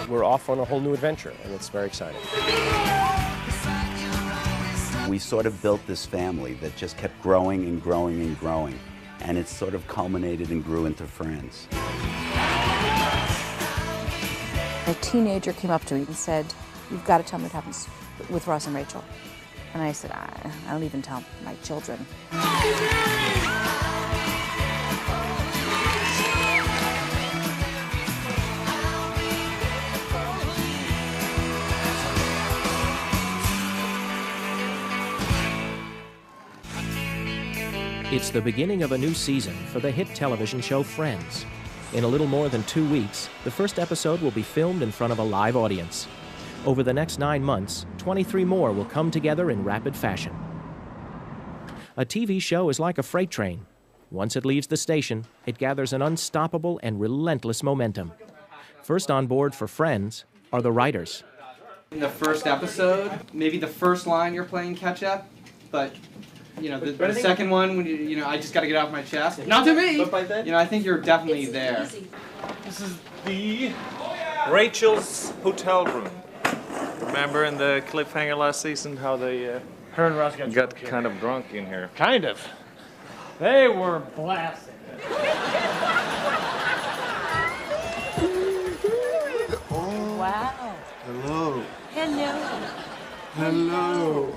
We're off on a whole new adventure, and it's very exciting. We sort of built this family that just kept growing and growing and growing, and it sort of culminated and grew into Friends. A teenager came up to me and said, "You've got to tell me what happens with Ross and Rachel." And I said, I don't even tell my children. It's the beginning of a new season for the hit television show Friends. In a little more than 2 weeks, the first episode will be filmed in front of a live audience. Over the next 9 months, 23 more will come together in rapid fashion. A TV show is like a freight train. Once it leaves the station, it gathers an unstoppable and relentless momentum. First on board for Friends are the writers. In the first episode, maybe the first line you're playing catch up, but you know, the second one, when you know, I just got to get off my chest. Not to me! But by then, you know, I think you're definitely there. Easy. This is the Rachel's hotel room. Remember in the cliffhanger last season how they her and Ross got kind of drunk in here? Kind of. They were blasted. Wow. Hello. Hello. Hello.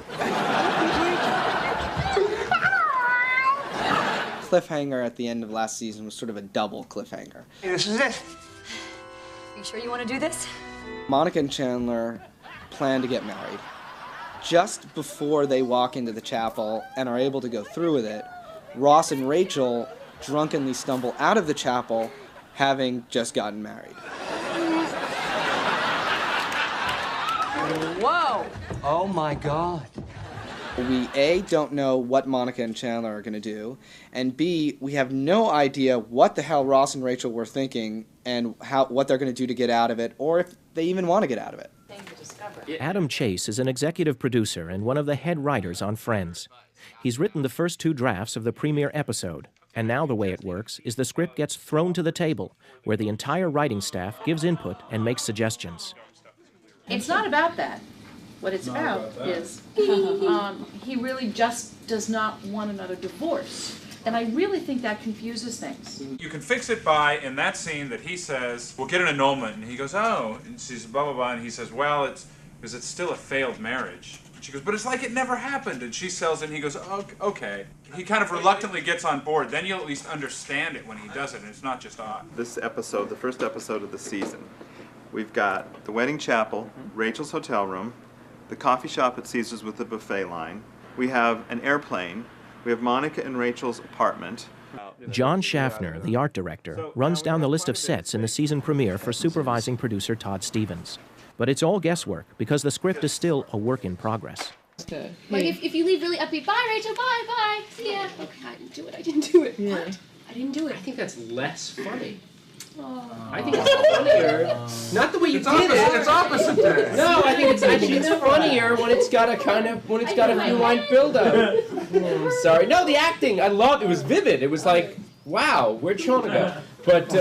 Cliffhanger at the end of last season was sort of a double cliffhanger. This is it. Are you sure you want to do this? Monica and Chandler plan to get married. Just before they walk into the chapel and are able to go through with it, Ross and Rachel drunkenly stumble out of the chapel, having just gotten married. Whoa! Oh my God. We, A, don't know what Monica and Chandler are going to do, and B, we have no idea what the hell Ross and Rachel were thinking and what they're going to do to get out of it, or if they even want to get out of it. Adam Chase is an executive producer and one of the head writers on Friends. He's written the first 2 drafts of the premiere episode, and now the way it works is the script gets thrown to the table, where the entire writing staff gives input and makes suggestions. It's not about that. What it's about is he really just does not want another divorce. And I really think that confuses things. You can fix it by, in that scene that he says, we'll get an annulment, and he goes, oh, and she's blah, blah, blah, and he says, well, it's because it's still a failed marriage. She goes, but it's like it never happened, and she sells it, and he goes, oh, okay. He kind of reluctantly gets on board, then you'll at least understand it when he does it, and it's not just odd. This episode, the first episode of the season, we've got the wedding chapel, Rachel's hotel room, the coffee shop at Caesars with the buffet line, we have an airplane, we have Monica and Rachel's apartment. John Schaffner, the art director, runs down the list of sets in the season premiere for supervising producer Todd Stevens. But it's all guesswork because the script is still a work in progress. Like if you leave really upbeat, bye Rachel, bye, bye. Yeah. Okay, I didn't do it. Yeah. What? I didn't do it. I think that's less funny. Oh. I think it's funnier. Not the way you did it. It's opposite there. No, I think it's funnier when it's got a few line build up. Sorry. No, the acting. I loved it. Was vivid. It was like, wow, where'd Sean go? But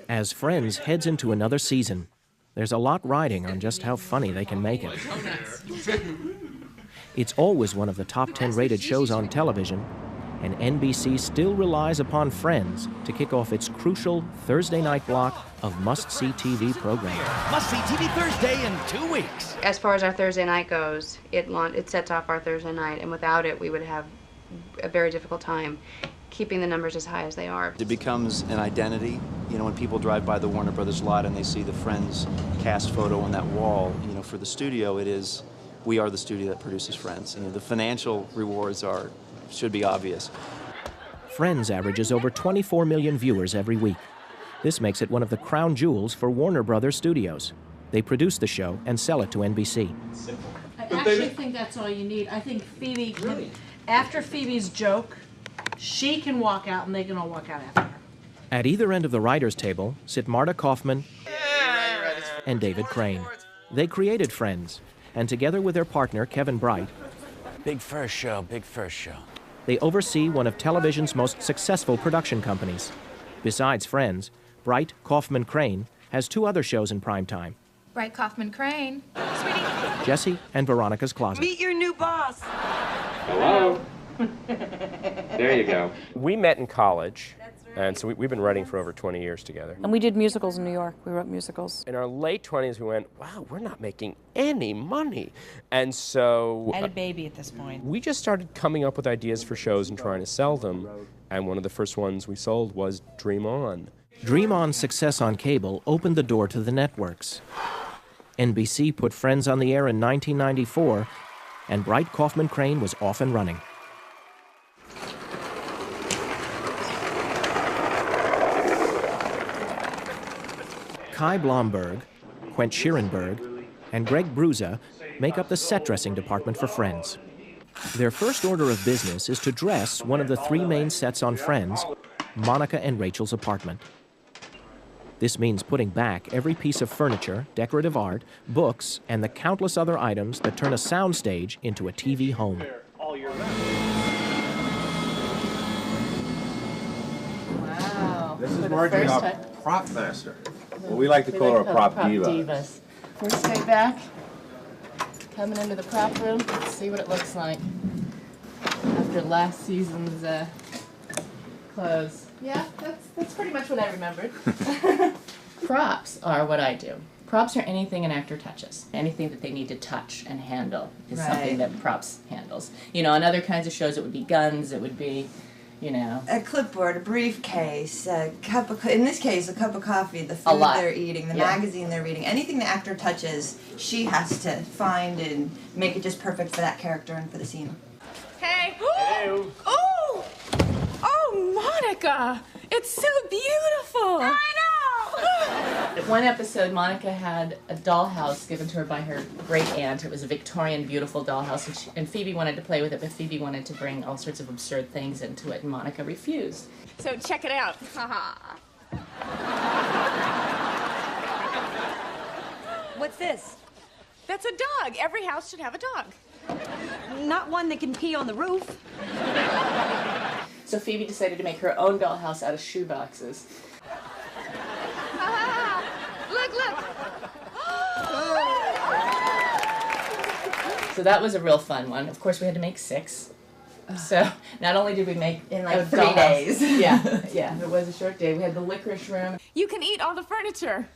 As Friends heads into another season, there's a lot riding on just how funny they can make it. It's always one of the top 10 rated shows on television, and NBC still relies upon Friends to kick off its crucial Thursday night block of must-see TV programming. Must-see TV Thursday in 2 weeks. As far as our Thursday night goes, it sets off our Thursday night, and without it, we would have a very difficult time keeping the numbers as high as they are. It becomes an identity. You know, when people drive by the Warner Brothers lot and they see the Friends cast photo on that wall, you know, for the studio, we are the studio that produces Friends. You know, the financial rewards should be obvious. Friends averages over 24 million viewers every week. This makes it one of the crown jewels for Warner Brothers Studios. They produce the show and sell it to NBC. I actually think that's all you need. I think Phoebe can, after Phoebe's joke, she can walk out and they can all walk out after her. At either end of the writers' table sit Marta Kaufman and David Crane. They created Friends, and together with their partner, Kevin Bright, Big first show, big first show. they oversee one of television's most successful production companies. Besides Friends, Bright Kaufman Crane has 2 other shows in prime time, Bright Kaufman Crane. Jesse and Veronica's Closet. Meet your new boss. Hello. There you go. We met in college, and so we've been writing for over 20 years together. And we did musicals in New York. We wrote musicals. In our late 20s, we went, wow, we're not making any money. And so... I had a baby at this point. We just started coming up with ideas for shows and trying to sell them. And one of the first ones we sold was Dream On. Dream On's success on cable opened the door to the networks. NBC put Friends on the air in 1994, and Bright Kaufman Crane was off and running. Kai Blomberg, Quent Schierenberg, and Greg Bruza make up the set dressing department for Friends. Their first order of business is to dress one of the 3 main sets on Friends, Monica and Rachel's apartment. This means putting back every piece of furniture, decorative art, books, and the countless other items that turn a soundstage into a TV home. Wow. This is Marjorie, our prop master. Well, we like to call her a prop diva. Divas. First day back, coming into the prop room, let's see what it looks like after last season's clothes. Yeah, that's pretty much what I remembered. Props are what I do. Props are anything an actor touches. Anything that they need to touch and handle is something that props handles. You know, on other kinds of shows it would be guns, it would be, you know. A clipboard, a briefcase, a cup of, in this case, a cup of coffee, the food they're eating, the magazine they're reading. Anything the actor touches, she has to find and make it just perfect for that character and for the scene. Hey. Hello. Oh! Oh, Monica! It's so beautiful! I know! At one episode, Monica had a dollhouse given to her by her great aunt. It was a Victorian, beautiful dollhouse, and Phoebe wanted to play with it, but Phoebe wanted to bring all sorts of absurd things into it, and Monica refused. So check it out. What's this? That's a dog. Every house should have a dog. Not one that can pee on the roof. So Phoebe decided to make her own dollhouse out of shoe boxes. Look, look! So that was a real fun one. Of course, we had to make 6. So not only did we make in like a 3 dollhouse- days. yeah, it was a short day. We had the licorice room. You can eat all the furniture.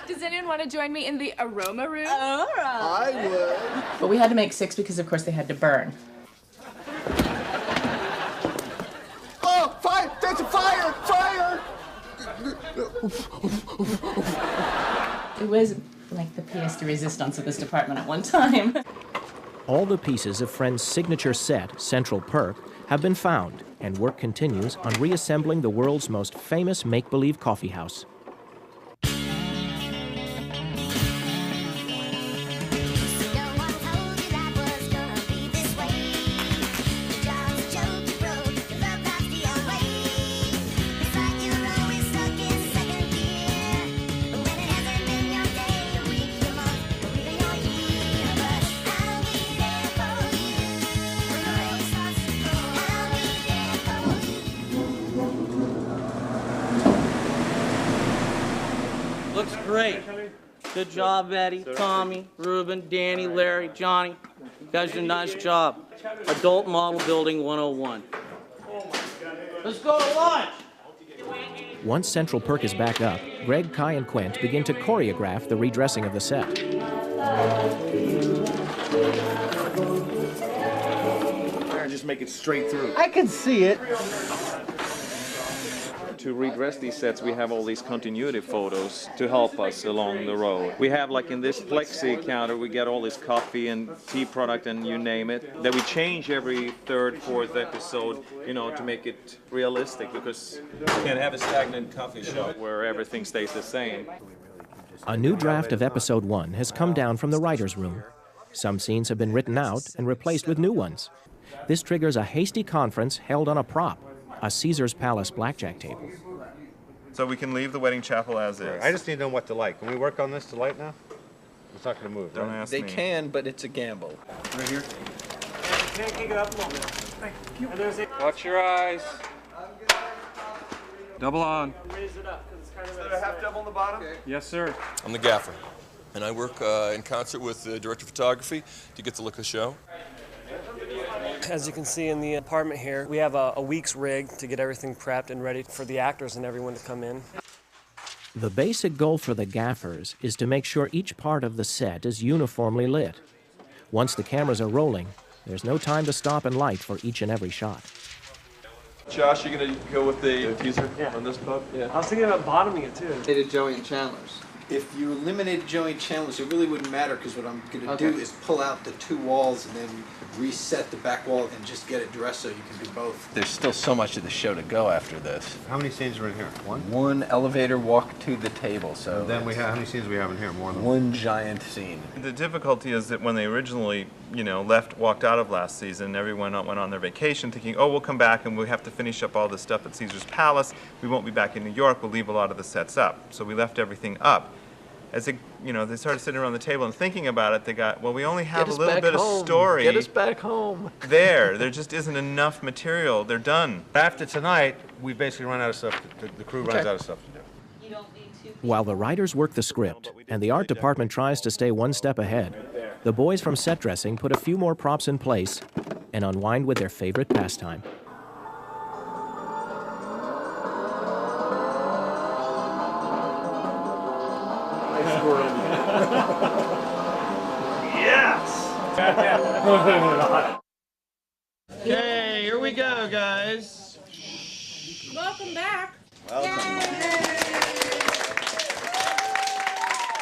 Does anyone want to join me in the aroma room? I would. But we had to make 6 because, of course, they had to burn. Oh, fire! There's a fire! Fire! It was like the pièce de résistance of this department at one time. All the pieces of Friends' signature set, Central Perk, have been found, and work continues on reassembling the world's most famous make-believe coffee house. Looks great. Good job, Eddie, Tommy, Ruben, Danny, Larry, Johnny. You guys did a nice job. Adult Model Building 101. Let's go to lunch. Once Central Perk is back up, Greg, Kai, and Quent begin to choreograph the redressing of the set. Just make it straight through. I can see it. To redress these sets, we have all these continuity photos to help us along the road. We have, like in this plexi counter, we get all this coffee and tea product and you name it, that we change every 3rd, 4th episode, you know, to make it realistic, because you can't have a stagnant coffee shop where everything stays the same. A new draft of Episode 1 has come down from the writer's room. Some scenes have been written out and replaced with new ones. This triggers a hasty conference held on a prop, a Caesar's Palace blackjack table. So we can leave the wedding chapel as is. I just need to know what to light. Can we work on this to light now? It's not going to move. Don't right? ask They me. can, but it's a gamble. Right here? Kick it up a little bit. Thank you. Watch your eyes. Double on. Raise it up because it's kind of. Is there a half double on the bottom? Okay. Yes, sir. I'm the gaffer, and I work in concert with the director of photography to get the look of the show. As you can see in the apartment here, we have a week's rig to get everything prepped and ready for the actors and everyone to come in. The basic goal for the gaffers is to make sure each part of the set is uniformly lit. Once the cameras are rolling, there's no time to stop and light for each and every shot. Josh, you gonna go with the diffuser on this pub? I was thinking about bottoming it too. They did Joey and Chandler's. If you eliminated Joey and Chandler's, it really wouldn't matter because what I'm going to do is pull out the two walls and then reset the back wall and just get it dressed so you can do both. There's still so much of the show to go after this. How many scenes are in here? One? One elevator walk to the table, so... And then we have, how many scenes do we have in here? More than one giant scene. The difficulty is that when they originally, walked out of last season, everyone went on their vacation thinking, oh, we'll come back and we have to finish up all this stuff at Caesar's Palace. We won't be back in New York. We'll leave a lot of the sets up. So we left everything up. As they started sitting around the table and thinking about it, they got, well, we only have a little bit of story. Get us back home. There just isn't enough material. They're done. After tonight, we basically run out of stuff. The crew runs out of stuff to do. While the writers work the script and the art department tries to stay one step ahead, the boys from set dressing put a few more props in place and unwind with their favorite pastime. Yes! Okay, here we go, guys. Welcome back.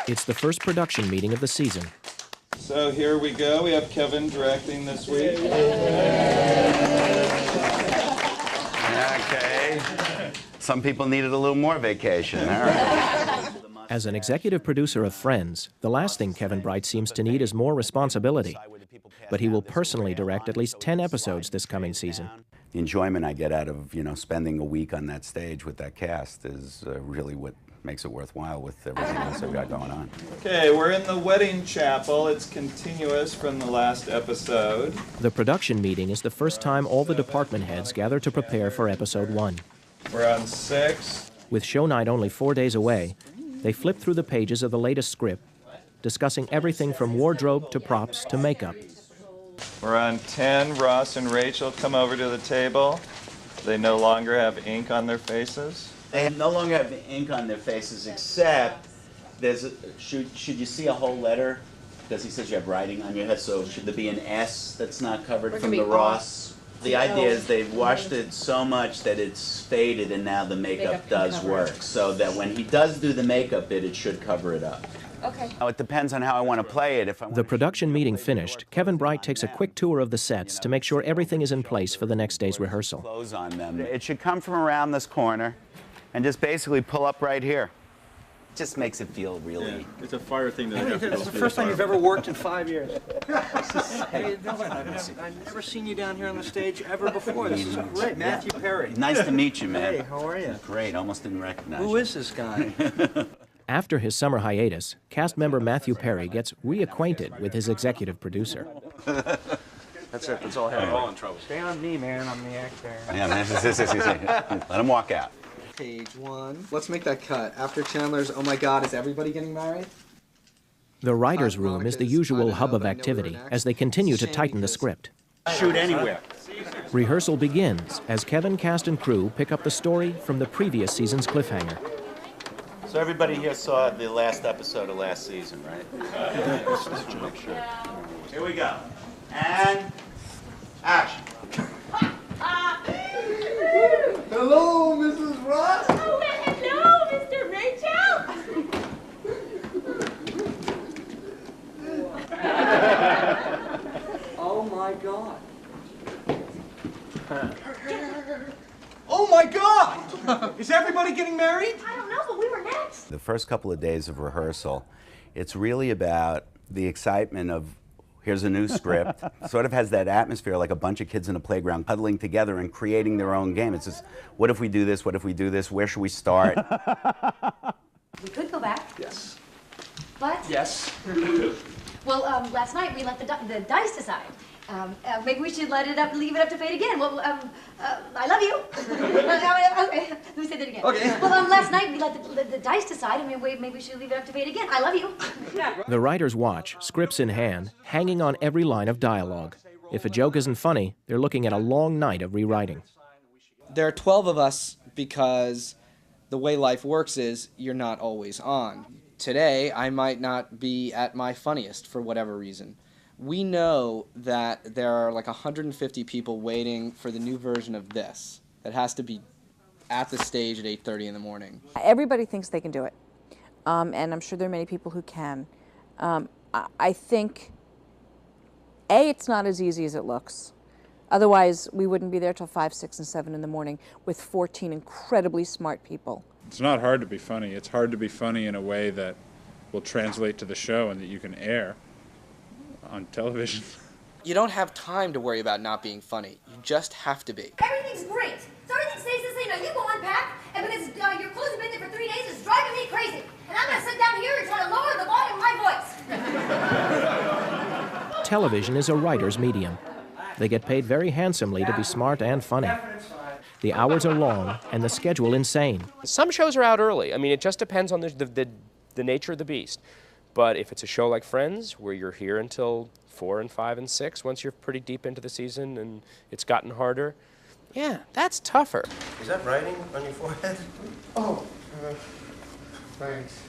It's the first production meeting of the season. So here we go. We have Kevin directing this week. Okay. Some people needed a little more vacation. All right. As an executive producer of Friends, the last thing Kevin Bright seems to need is more responsibility. But he will personally direct at least 10 episodes this coming season. The enjoyment I get out of, spending a week on that stage with that cast is really what makes it worthwhile with everything else I've got going on. Okay, we're in the wedding chapel. It's continuous from the last episode. The production meeting is the first time all the department heads gather to prepare for episode 1. We're on 6. With show night only 4 days away, they flip through the pages of the latest script, discussing everything from wardrobe to props to makeup. We're on 10. Ross and Rachel come over to the table. They no longer have ink on their faces. They no longer have ink on their faces, except should you see a whole letter? Because he says you have writing on your head, so should there be an S that's not covered from the Ross? The idea is they've washed it so much that it's faded and now the makeup does work. So that when he does do the makeup bit, it should cover it up. Okay. Now, it depends on how I want to play it. The production meeting finished, Kevin Bright takes a quick tour of the sets to make sure everything is in place for the next day's rehearsal. Close on them. It should come from around this corner and just basically pull up right here. It just makes it feel really... Yeah, it's a fire thing that I have to go It's the through. first time you've ever worked in 5 years. Hey, I've never seen you down here on the stage ever before. This is great. Matthew Perry. Nice to meet you, man. Hey, how are you? Great, almost didn't recognize you. Who is this guy? After his summer hiatus, cast member Matthew Perry gets reacquainted with his executive producer. That's it. That's all I have. We're all in trouble. Stay on me, man. I'm the actor. Yeah, man. Let him walk out. Page 1. Let's make that cut. After Chandler's, oh my God, is everybody getting married? The writer's room is the usual hub of activity as they continue to tighten the script. Shoot anywhere. Rehearsal begins as Kevin, cast, and crew pick up the story from the previous season's cliffhanger. So everybody here saw the last episode of last season, right? Here we go. And action. Hello, Mrs. Ross. Oh, hello, Mr. Rachel. Oh my God. Oh my God! Is everybody getting married? I don't know, but we were next. The first couple of days of rehearsal, it's really about the excitement of here's a new script. Sort of has that atmosphere like a bunch of kids in a playground huddling together and creating their own game. It's just, what if we do this? What if we do this? Where should we start? We could go back. Yes. But? Yes. Well, last night we let the dice decide. Maybe we should leave it up to fate again. Well, I love you. Okay, let me say that again. Okay. Well, last night we let the dice decide. I mean, maybe we should leave it up to fate again. I love you. The writers watch, scripts in hand, hanging on every line of dialogue. If a joke isn't funny, they're looking at a long night of rewriting. There are 12 of us because the way life works is you're not always on. Today, I might not be at my funniest for whatever reason. We know that there are like 150 people waiting for the new version of this that has to be at the stage at 8:30 in the morning. Everybody thinks they can do it, and I'm sure there are many people who can. I think, A, it's not as easy as it looks. Otherwise, we wouldn't be there till 5, 6, and 7 in the morning with 14 incredibly smart people. It's not hard to be funny. It's hard to be funny in a way that will translate to the show and that you can air on television. You don't have time to worry about not being funny. You just have to be. Everything's great. So everything stays the same. Now you go unpack, and because your clothes have been there for 3 days, it's driving me crazy. And I'm going to sit down here and try to lower the volume of my voice. Television is a writer's medium. They get paid very handsomely to be smart and funny. The hours are long and the schedule insane. Some shows are out early. I mean, it just depends on the nature of the beast. But if it's a show like Friends, where you're here until 4 and 5 and 6, once you're pretty deep into the season and it's gotten harder, yeah, that's tougher. Is that writing on your forehead? Oh, thanks.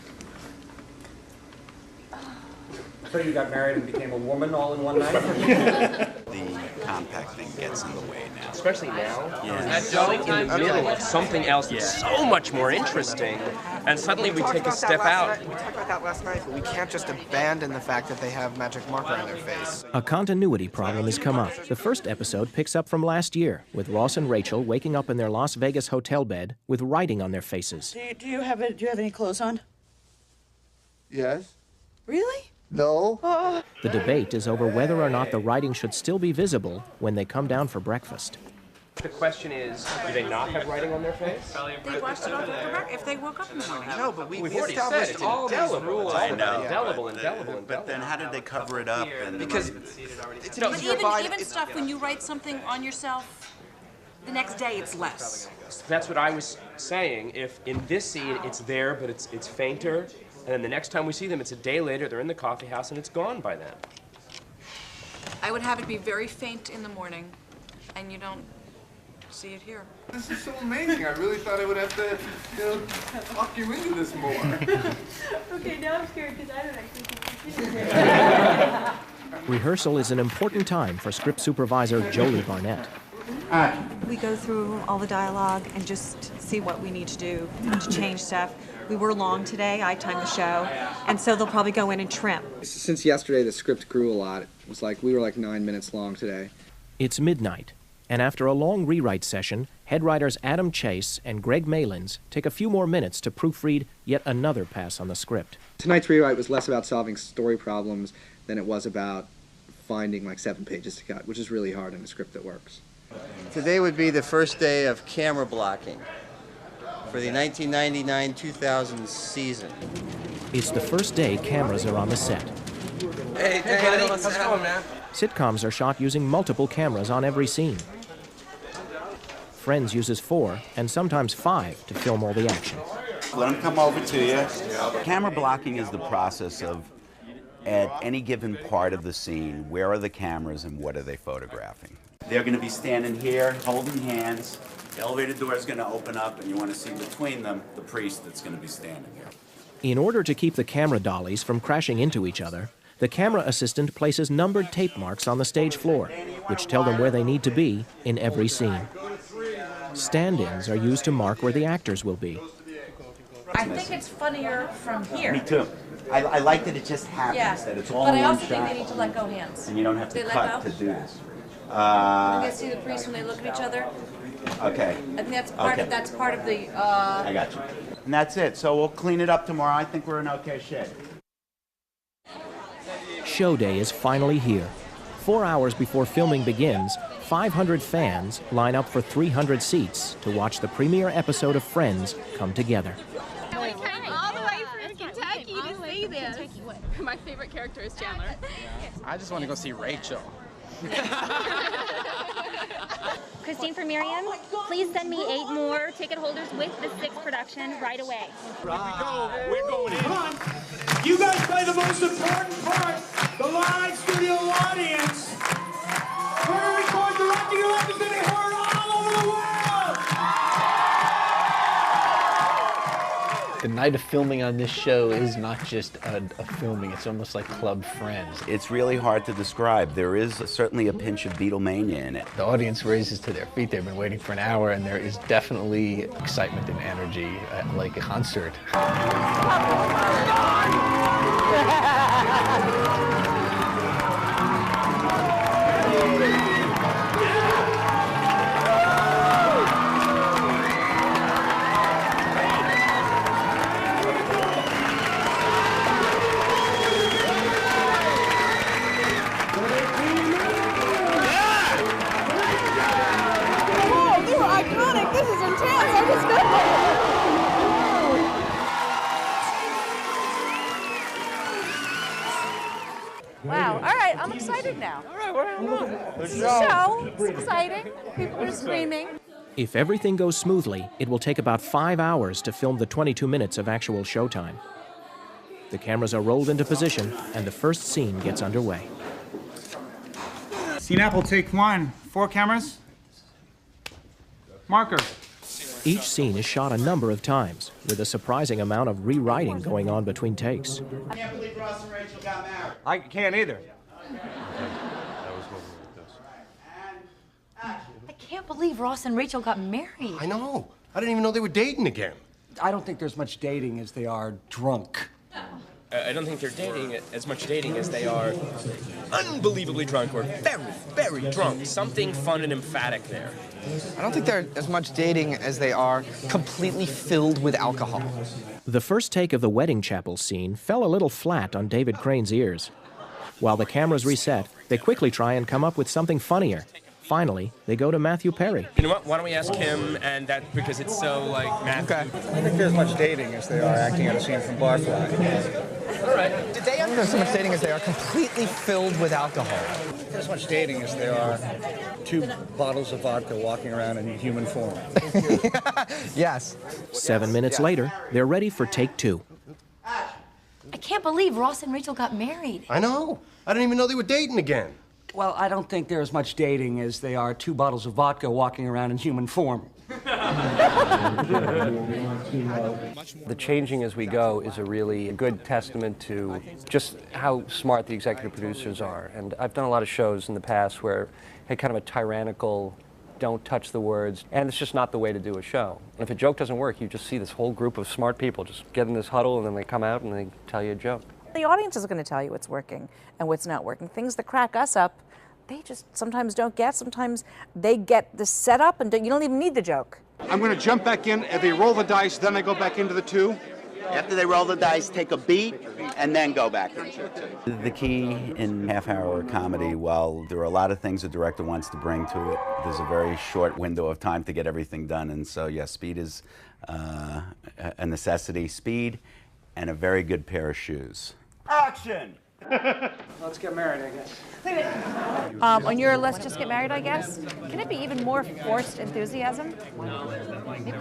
So you got married and became a woman all in one night? The compact thing gets in the way now. Especially now. Yes. Going in the middle of something else that's so much more interesting, and suddenly we take a step out. We talked about that last night, but we can't just abandon the fact that they have magic marker on their face. A continuity problem has come up. The first episode picks up from last year, with Ross and Rachel waking up in their Las Vegas hotel bed with writing on their faces. Do you have any clothes on? Yes. Really? No. The debate is over whether or not the writing should still be visible when they come down for breakfast. The question is, do they not have writing on their face? They washed it off if they woke up in the morning. No, but we've already said it's all indelible. I know. Indelible. But then how did they cover it up? Because But even stuff when you write something on yourself, the next day it's less. That's what I was saying. If in this scene it's there, but it's fainter, and then the next time we see them, it's a day later, they're in the coffee house, and it's gone by then. I would have it be very faint in the morning, and you don't see it here. This is so amazing. I really thought I would have to, talk you into this more. Okay, now I'm scared because I don't actually think Rehearsal is an important time for script supervisor Jolie Barnett. We go through all the dialogue and just see what we need to do to change stuff. We were long today, I timed the show, and so they'll probably go in and trim. Since yesterday, the script grew a lot. It was like, we were like 9 minutes long today. It's midnight, and after a long rewrite session, head writers Adam Chase and Greg Malins take a few more minutes to proofread yet another pass on the script. Tonight's rewrite was less about solving story problems than it was about finding like 7 pages to cut, which is really hard in a script that works. Today would be the first day of camera blocking for the 1999-2000 season. It's the first day cameras are on the set. Hey, buddy. How's it going, man? Sitcoms are shot using multiple cameras on every scene. Friends uses 4 and sometimes 5 to film all the action. Let them come over to you. Camera blocking is the process of, at any given part of the scene, where are the cameras and what are they photographing? They're going to be standing here, holding hands. The elevator door is going to open up, and you want to see between them the priest that's going to be standing here. In order to keep the camera dollies from crashing into each other, the camera assistant places numbered tape marks on the stage floor, which tell them where they need to be in every scene. Stand-ins are used to mark where the actors will be. I think it's funnier from here. Me too. I like that it just happens, that it's all in one shot. But I also think they need to let go hands. And you don't have to They let cut go? to do this. You guys see the priest when they look at each other? Okay. I think that's part of the. I got you. And that's it. So we'll clean it up tomorrow. I think we're in okay shape. show day is finally here. 4 hours before filming begins, 500 fans line up for 300 seats to watch the premiere episode of Friends come together. All the way from Kentucky to see this. My favorite character is Chandler. I just want to go see Rachel. Christine for Miriam, please send me 8 more ticket holders with the 6th production right away. Here we go. We're going in. Come on. You guys play the most important part, the live studio audience. We're going to record directing you up is going to be heard all over the world. The night of filming on this show is not just a filming, it's almost like Club Friends. It's really hard to describe. There is certainly a pinch of Beatlemania in it. The audience raises to their feet. They've been waiting for an hour, and there is definitely excitement and energy, like a concert. Wow, all right, I'm excited now. All right, The show, it's exciting. People are screaming. If everything goes smoothly, it will take about 5 hours to film the 22 minutes of actual showtime. The cameras are rolled into position, and the first scene gets underway. Scene Apple, take 1. 4 cameras. Marker. Each scene is shot a number of times, with a surprising amount of rewriting going on between takes. I can't believe Ross and Rachel got married. I can't either. I can't believe Ross and Rachel got married. I know. I didn't even know they were dating again. I don't think there's much dating as they are drunk. I don't think they're dating as much dating as they are unbelievably drunk or very, very drunk. Something fun and emphatic there. I don't think they're as much dating as they are completely filled with alcohol. The first take of the wedding chapel scene fell a little flat on David Crane's ears. While the cameras reset, they quickly try and come up with something funnier. Finally, they go to Matthew Perry. You know what? Why don't we ask him, and that because it's so like Matthew. Okay. I don't think there's much dating as they are acting out a scene from Barfly. All right. Did they I don't think there's so much dating as they are completely filled with alcohol. There's as much dating as there are 2 bottles of vodka walking around in human form. Yes. 7 minutes later, they're ready for take 2. I can't believe Ross and Rachel got married. I know. I didn't even know they were dating again. Well, I don't think they're as much dating as they are 2 bottles of vodka walking around in human form. The changing as we go is a really good testament to just how smart the executive producers are. And I've done a lot of shows in the past where had kind of a tyrannical, don't touch the words, and it's just not the way to do a show. And if a joke doesn't work, you just see this whole group of smart people just get in this huddle and then they come out and they tell you a joke. The audience is going to tell you what's working and what's not working. Things that crack us up, they just sometimes don't get. Sometimes they get the setup and you don't even need the joke. I'm going to jump back in. If they roll the dice, then I go back into the 2. After they roll the dice, take a beat, and then go back into it. The key in half-hour comedy, while there are a lot of things a director wants to bring to it, there's a very short window of time to get everything done. And so, yes, speed is a necessity. Speed and a very good pair of shoes. Action! Let's get married, I guess. Wait a minute. On your let's just get married, I guess, can it be even more forced enthusiasm?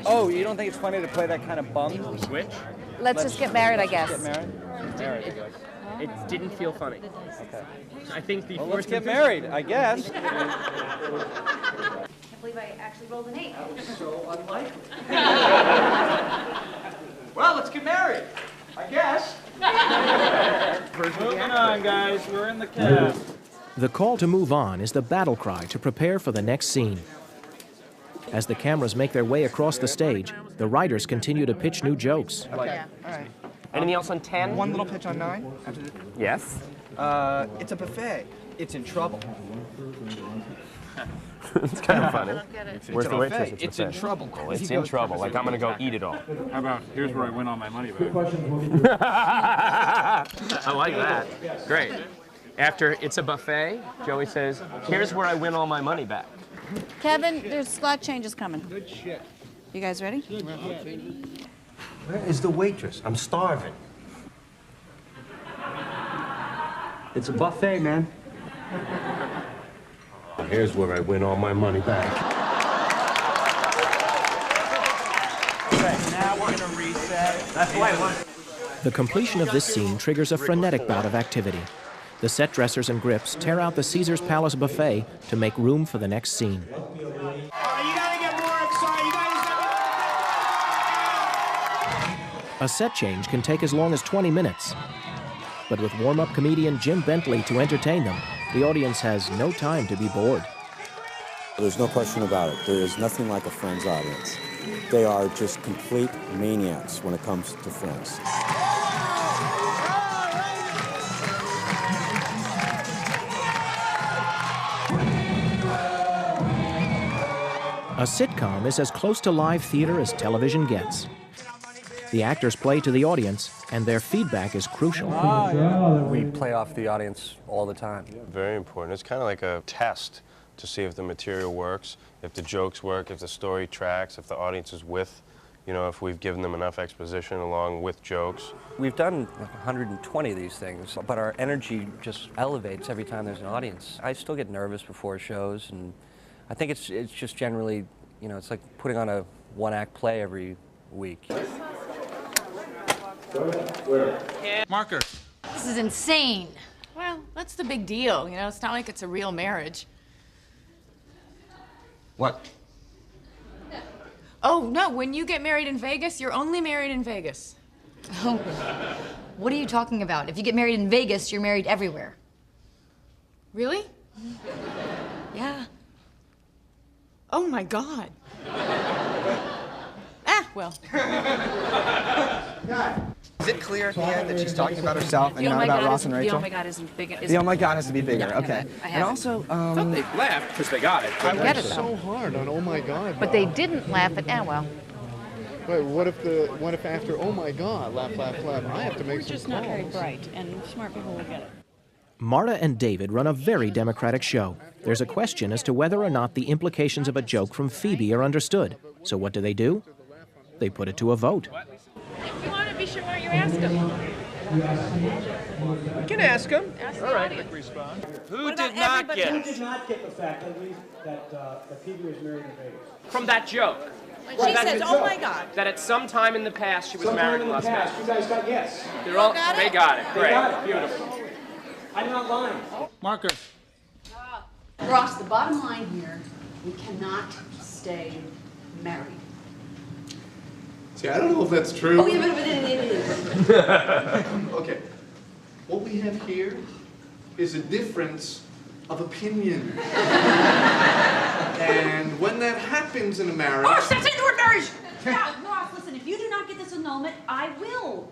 Oh, you don't think it's funny to play that kind of bum? Switch? Let's just get married, I guess. Get married? Married, I guess. It didn't feel funny. Okay. I think the Well, let's get married, I guess. I can't believe I actually rolled an 8. That was so unlikely. Well, let's get married, I guess. Moving on, guys. We're in the cab. The call to move on is the battle cry to prepare for the next scene. As the cameras make their way across the stage, the writers continue to pitch new jokes. Okay. All right. Anything else on 10? One little pitch on 9. Yes. It's a buffet. It's in trouble. It's kind of funny. Where's the waitress? It's in trouble. Oh, it's in trouble. Like, I'm going to go eat it all. How about, here's where I win all my money back. I like that. Great. After it's a buffet, Joey says, here's where I win all my money back. Kevin, there's slot changes coming. Good shit. You guys ready? Where is the waitress? I'm starving. It's a buffet, man. Here's where I win all my money back. Okay, now we're gonna reset. That's the way I want it. The completion of this scene triggers a frenetic bout of activity. The set dressers and grips tear out the Caesar's Palace buffet to make room for the next scene. You gotta get more excited. You guys A set change can take as long as 20 minutes. But with warm-up comedian Jim Bentley to entertain them, the audience has no time to be bored. There's no question about it. There is nothing like a Friends audience. They are just complete maniacs when it comes to Friends. A sitcom is as close to live theater as television gets. The actors play to the audience, and their feedback is crucial. We play off the audience all the time. Very important. It's kind of like a test to see if the material works, if the jokes work, if the story tracks, if the audience is with, you know, if we've given them enough exposition along with jokes. We've done like 120 of these things, but our energy just elevates every time there's an audience. I still get nervous before shows, and I think it's just generally, you know, it's like putting on a one-act play every week. Marker. This is insane. Well, that's the big deal, you know? It's not like it's a real marriage. What? Oh, no, when you get married in Vegas, you're only married in Vegas. Oh, what are you talking about? If you get married in Vegas, you're married everywhere. Really? Yeah. Oh, my God. Well. Is it clear at the end that she's talking about herself and not about Ross and Rachel? The oh my God isn't big. The oh my God has to be bigger. Yeah, okay. I And also, They laughed because they got it. I get worked it, so though. hard on oh my God. But they didn't laugh at, well. Wait, what if after oh my God, laugh, laugh, laugh, I have to make some just not very calls. bright, and smart people will get it. Marta and David run a very democratic show. There's a question as to whether or not the implications of a joke from Phoebe are understood. So what do? They put it to a vote. You want to be sure why you ask them. You can ask them. Ask All the right. audience. Who did not get Who it? did not get the fact that Phoebe was married in Vegas? From that joke. When she says, oh my God. That at some time in the past she was married in Las Vegas. You guys got yes. They're all, they got it. They Great. got it. Beautiful. I'm not lying. Marker. Ross, the bottom line here, we cannot stay married. See, I don't know if that's true. Oh, yeah, but Okay. What we have here is a difference of opinion. And when that happens in a marriage... Oh, stop saying the word marriage! Now, Ross, listen, if you do not get this annulment, I will.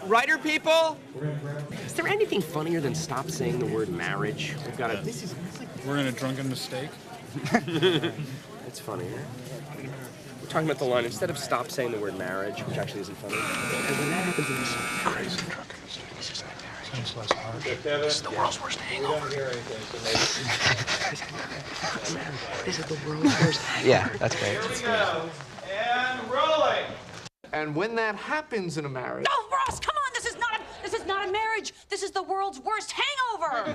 Writer people, is there anything funnier than stop saying the word marriage? We've got a. We're in a drunken mistake. It's funnier. We're talking about the line instead of stop saying the word marriage, which actually isn't funny. And when that happens in this Crazy drunken mistake. Sounds less harsh. This is the world's worst hangover. This is the world's worst hangover. Yeah, that's great. Here we go. And rolling. And when that happens in a marriage... No, Ross, come on, this is not a marriage. This is the world's worst hangover.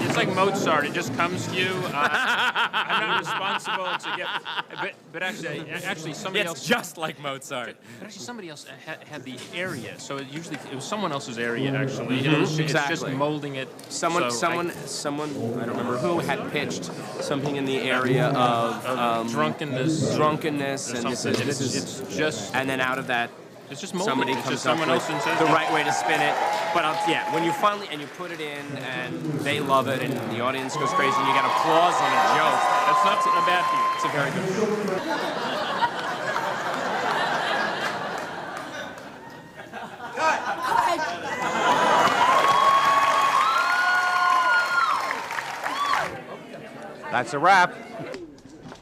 It's like Mozart. It just comes to you. I'm not responsible to get. But actually, somebody else. It's just like Mozart. But actually, somebody else had the area. So it was someone else's area. Actually, it's just molding it. Someone. I don't remember who had pitched something in the area of drunkenness. Drunkenness, and this is it's just. And then out of that. It's just molding. Somebody It's comes just up someone with else says the right way to spin it. But yeah, when you finally and you put it in and they love it and the audience goes crazy and you get applause on a joke. That's not a bad thing. It's a very good That's a wrap.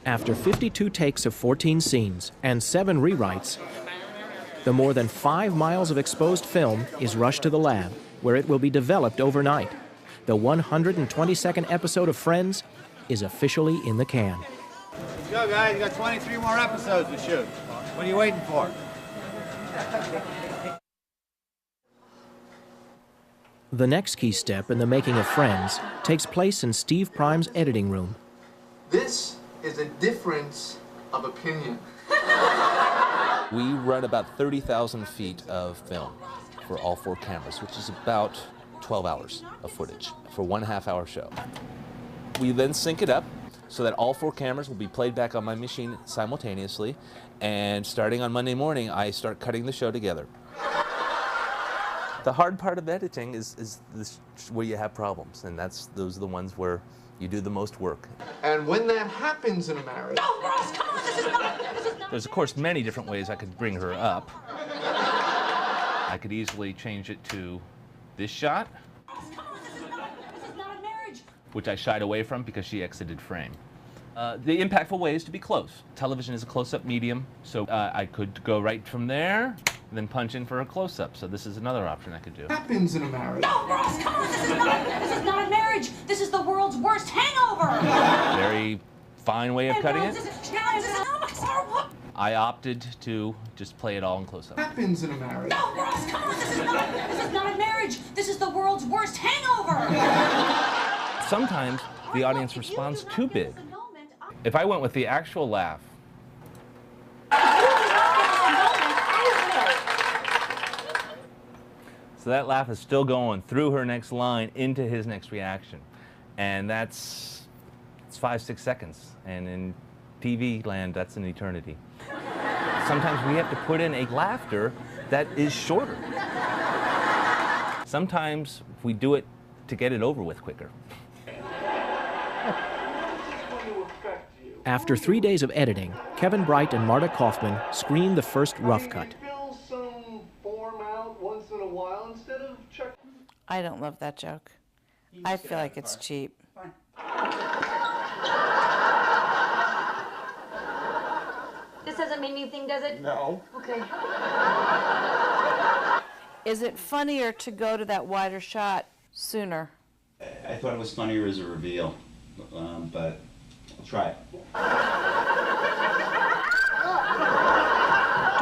After 52 takes of 14 scenes and 7 rewrites, The more than 5 miles of exposed film is rushed to the lab, where it will be developed overnight. The 122nd episode of Friends is officially in the can. Let's go, guys. You got 23 more episodes to shoot. What are you waiting for? The next key step in the making of Friends takes place in Steve Prime's editing room. This is a difference of opinion. We run about 30,000 feet of film for all 4 cameras, which is about 12 hours of footage for 1.5 hour show. We then sync it up so that all 4 cameras will be played back on my machine simultaneously, and starting on Monday morning, I start cutting the show together. The hard part of editing is this, where you have problems, and those are the ones where you do the most work. And when that happens in a marriage... No, Ross, come on, this is not... There's, of course, many different ways I could bring her up. I could easily change it to this shot, which I shied away from because she exited frame. The impactful way is to be close. Television is a close-up medium, so I could go right from there and then punch in for a close-up. So this is another option I could do. Happens in a marriage. No, Ross, come on, this is not a marriage. This is the world's worst hangover. Very fine way of cutting it. I opted to just play it all in close-up. Happens in a marriage. No, Ross, come on, this is not a marriage. This is the world's worst hangover. Sometimes the audience responds too big. If I went with the actual laugh, so that laugh is still going through her next line into his next reaction, and it's 5-6 seconds, and in TV land that's an eternity. Sometimes we have to put in a laughter that is shorter. Sometimes we do it to get it over with quicker. After 3 days of editing, Kevin Bright and Marta Kaufman screened the first rough cut. Fill some form out once in a while instead of check. I don't love that joke. I feel like it's cheap. This doesn't make me think, does it? No. Okay. Is it funnier to go to that wider shot sooner? I thought it was funnier as a reveal, but I'll try it. Do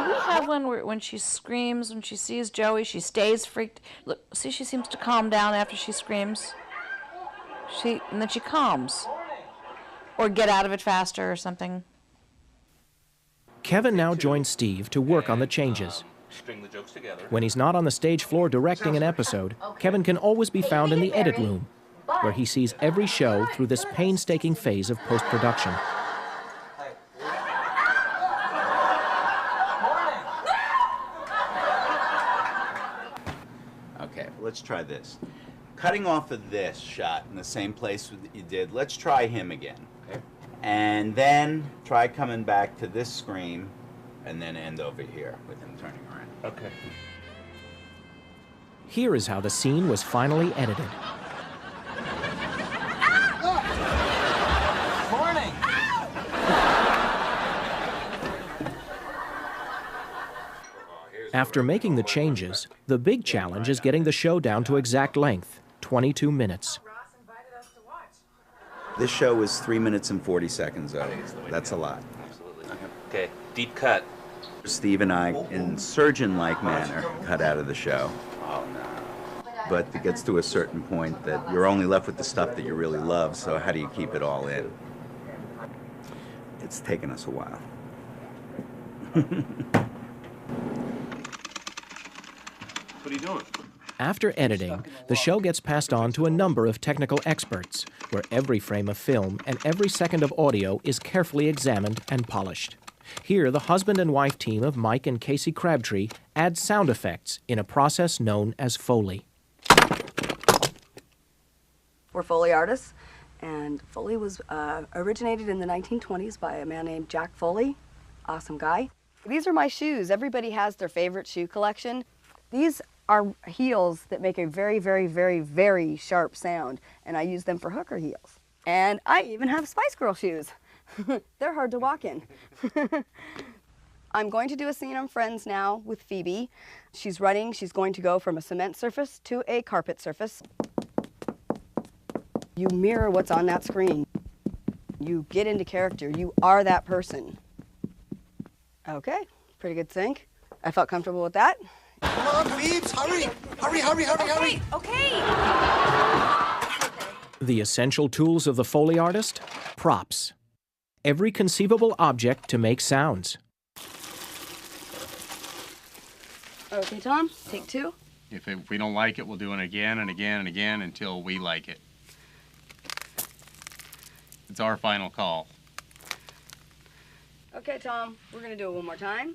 we have one where when she screams, when she sees Joey, she stays freaked? Look, see, she seems to calm down after she screams. And then she calms. Or get out of it faster or something. Kevin now joins Steve to work on the changes. String the jokes together. When he's not on the stage floor directing an episode, Kevin can always be found in the edit room, where he sees every show through this painstaking phase of post-production. Okay, let's try this. Cutting off of this shot in the same place that you did, let's try him again. Okay. And then try coming back to this screen and then end over here with him turning around. Okay. Here is how the scene was finally edited. Morning. After making the changes, the big challenge is getting the show down to exact length, 22 minutes. This show was 3 minutes and 40 seconds, though. That's a lot. Absolutely. Okay, deep cut. Steve and I, in surgeon-like manner, cut out of the show. Oh, no. but it gets to a certain point that you're only left with the stuff that you really love, so how do you keep it all in? It's taken us a while. What are you doing? After editing, the show gets passed on to a number of technical experts, where every frame of film and every second of audio is carefully examined and polished. Here, the husband and wife team of Mike and Casey Crabtree add sound effects in a process known as Foley. We're Foley artists, and Foley was originated in the 1920s by a man named Jack Foley. Awesome guy. These are my shoes. Everybody has their favorite shoe collection. These are heels that make a very, very, very, very sharp sound, and I use them for hooker heels. And I even have Spice Girl shoes. They're hard to walk in. I'm going to do a scene on Friends now with Phoebe. She's running. She's going to go from a cement surface to a carpet surface. You mirror what's on that screen. You get into character. You are that person. Okay, pretty good sync. I felt comfortable with that. Come on, Phoebes, hurry! Hurry, hurry, hurry, hurry! Okay. The essential tools of the Foley artist? Props. Every conceivable object to make sounds. Okay, Tom, take 2. If we don't like it, we'll do it again and again and again until we like it. It's our final call. Okay, Tom, we're gonna do it one more time.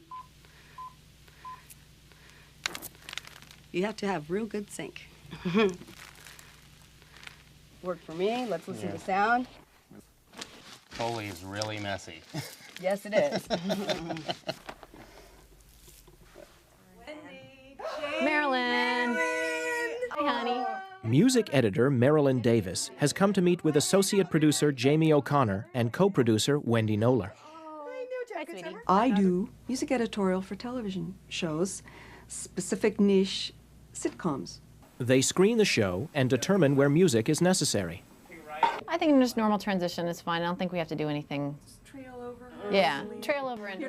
You have to have real good sync. Work for me. Let's listen to sound. Foley is really messy. Yes, it is. Marilyn. Hi, honey. Music editor Marilyn Davis has come to meet with associate producer Jamie O'Connor and co-producer Wendy Knoller. I do music editorial for television shows, specific niche sitcoms. They screen the show and determine where music is necessary. I think just normal transition is fine. I don't think we have to do anything. Trail over? Yeah, trail over and...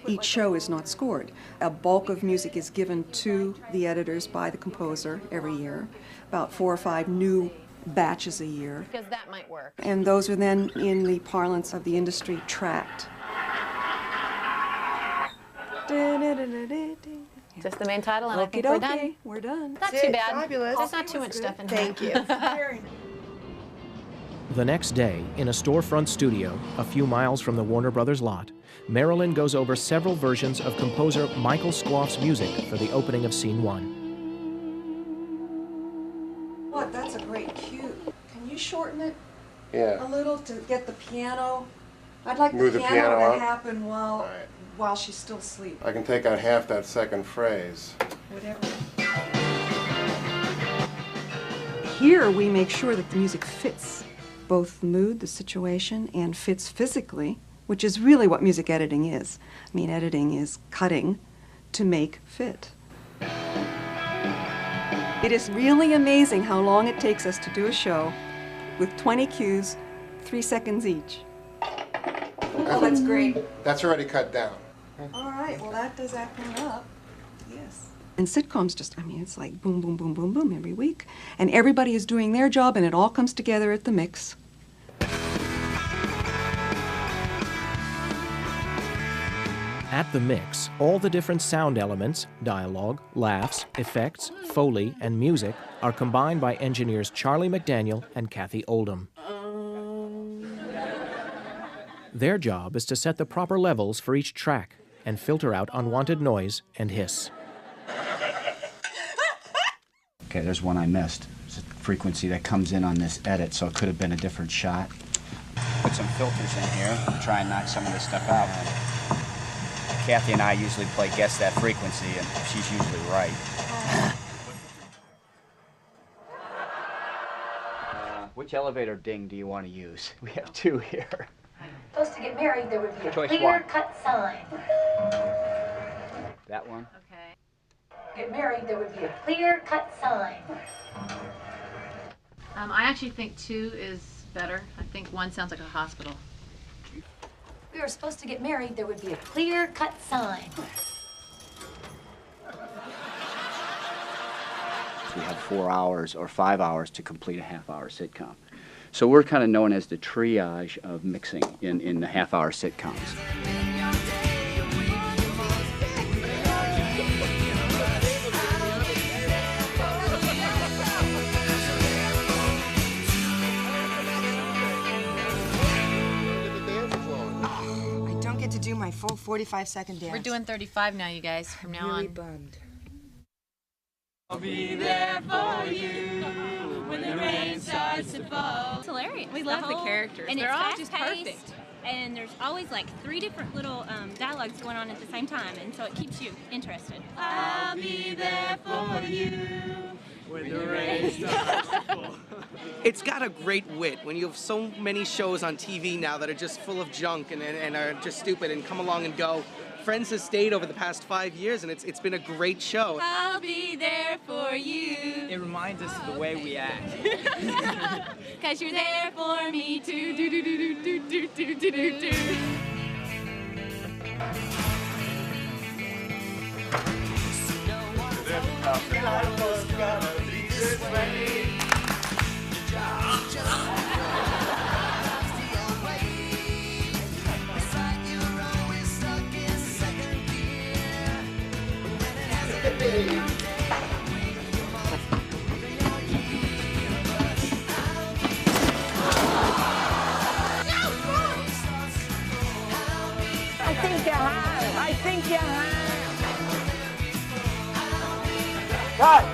Each show is not scored. A bulk of music is given to the editors by the composer every year, about 4 or 5 new batches a year. Because that might work. And those are then, in the parlance of the industry, tracked. Just the main title, and I think we're done. We're done. Not too bad. Fabulous. There's not too much stuff in here. Thank you. The next day, in a storefront studio a few miles from the Warner Brothers lot, Marilyn goes over several versions of composer Michael Squoff's music for the opening of Scene 1. What? That's a great cue. Can you shorten it Yeah. a little to get the piano? I'd like Move the the piano, piano to up? happen while she's still asleep. I can take out half that second phrase. Whatever. Here we make sure that the music fits both the mood, the situation, and fits physically, which is really what music editing is. I mean, editing is cutting to make fit. It is really amazing how long it takes us to do a show with 20 cues, 3 seconds each. Oh, that's great. That's already cut down. All right, well, that does that one up. Yes. And sitcoms just, I mean, it's like boom, boom, boom, boom, boom every week. And everybody is doing their job, and it all comes together at the mix. At the mix, all the different sound elements, dialogue, laughs, effects, Foley, and music are combined by engineers Charlie McDaniel and Kathy Oldham. Their job is to set the proper levels for each track and filter out unwanted noise and hiss. Okay, there's one I missed. It's a frequency that comes in on this edit, so it could have been a different shot. Put some filters in here, try and knock some of this stuff out. Kathy and I usually play guess that frequency, and she's usually right. Which elevator ding do you want to use? We have 2 here. Supposed to get married, there would be a Choice clear-cut sign. That one? Okay. Get married, there would be a clear-cut sign. I actually think 2 is better. I think 1 sounds like a hospital. We were supposed to get married, there would be a clear-cut sign. We have 4 hours or 5 hours to complete a half-hour sitcom. So we're kind of known as the triage of mixing in the half-hour sitcoms. I don't get to do my full 45-second dance. We're doing 35 now, you guys, from now on. Bummed. I'll be there for you when the rain starts to fall. It's hilarious. We love the characters. And They're it's all fast just paced, perfect. And there's always like 3 different little dialogues going on at the same time, and so it keeps you interested. I'll be there for you When the rain starts to fall. It's got a great wit. When you have so many shows on TV now that are just full of junk and are just stupid and come along and go, Friends has stayed over the past 5 years, and it's been a great show. I'll be there for you. It reminds us of the way we act. Cause you're there for me too. Do do do do do do do do do. I think you have. I think you have. Cut.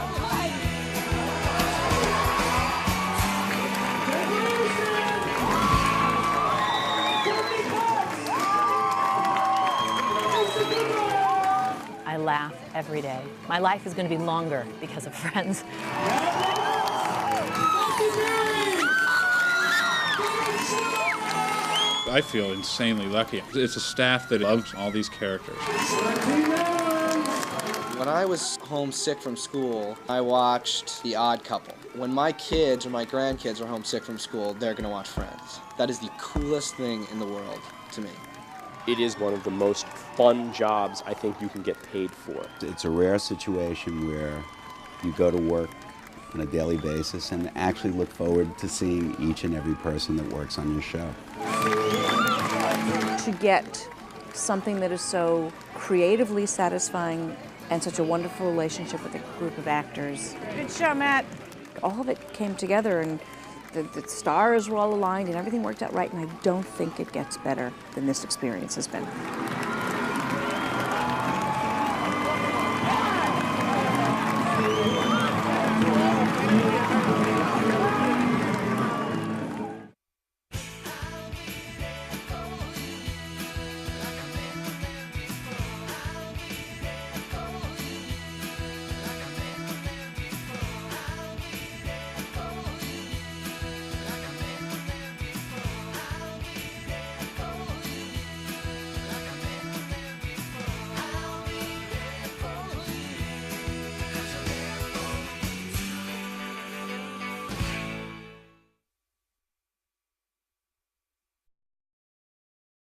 I laugh every day. My life is going to be longer because of Friends. I feel insanely lucky. It's a staff that loves all these characters. When I was homesick from school, I watched The Odd Couple. When my kids or my grandkids are homesick from school, they're going to watch Friends. That is the coolest thing in the world to me. It is one of the most fun jobs I think you can get paid for. It's a rare situation where you go to work on a daily basis and actually look forward to seeing each and every person that works on your show. To get something that is so creatively satisfying and such a wonderful relationship with a group of actors. Good show, Matt. All of it came together, and the stars were all aligned and everything worked out right, and I don't think it gets better than this experience has been.